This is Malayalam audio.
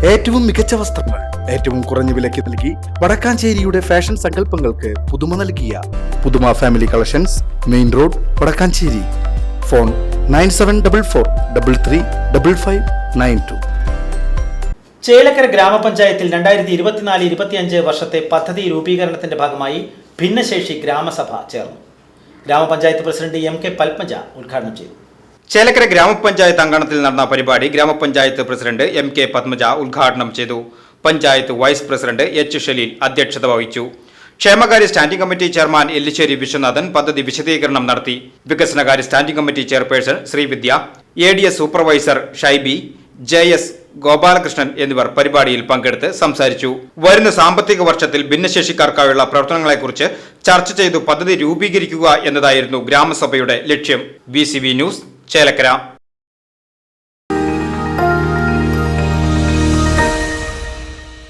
ഏറ്റവും മികച്ച വസ്ത്രങ്ങൾ ഏറ്റവും കുറഞ്ഞ വിലയ്ക്ക് നൽകി വടക്കാഞ്ചേരിയുടെ ഫാഷൻ സങ്കല്പങ്ങൾക്ക് പുതുമ നൽകിയ പുതുമ family collections, main road, Vadakkanchery. Phone 9744335592. Chelakkara ഗ്രാമപഞ്ചായത്തിൽ 2024-25 വർഷത്തെ പദ്ധതി രൂപീകരണത്തിന്റെ ഭാഗമായി ഭിന്നശേഷി ഗ്രാമസഭ ചേർന്നു. ഗ്രാമപഞ്ചായത്ത് പ്രസിഡന്റ് MK പത്മജ ഉദ്ഘാടനം ചെയ്തു. ചേലക്കര ഗ്രാമപഞ്ചായത്ത് അങ്കണത്തിൽ നടന്ന പരിപാടി ഗ്രാമപഞ്ചായത്ത് പ്രസിഡന്റ് MK പത്മജ ഉദ്ഘാടനം ചെയ്തു. Panchayat vice president H Shaleel അധ്യക്ഷത വഹിച്ചു. ക്ഷേമകാര്യ standing committee chairman Ellissery Viswanathan പദ്ധതി വിശദീകരണം നടത്തി. വികസനകാര്യ standing committee chairperson Srividya, ADS supervisor Shaiby, JS Gopalakrishnan എന്നിവർ പരിപാടിയിൽ പങ്കെടുത്ത് സംസാരിച്ചു. വരുന്ന സാമ്പത്തിക വർഷത്തിൽ ഭിന്നശേഷിക്കാർക്കായുള്ള പ്രവർത്തനങ്ങളെക്കുറിച്ച് ചർച്ച ചെയ്തു പദ്ധതി രൂപീകരിക്കുക എന്നതായിരുന്നു ഗ്രാമസഭയുടെ ലക്ഷ്യം. VCV news, Chelakkara.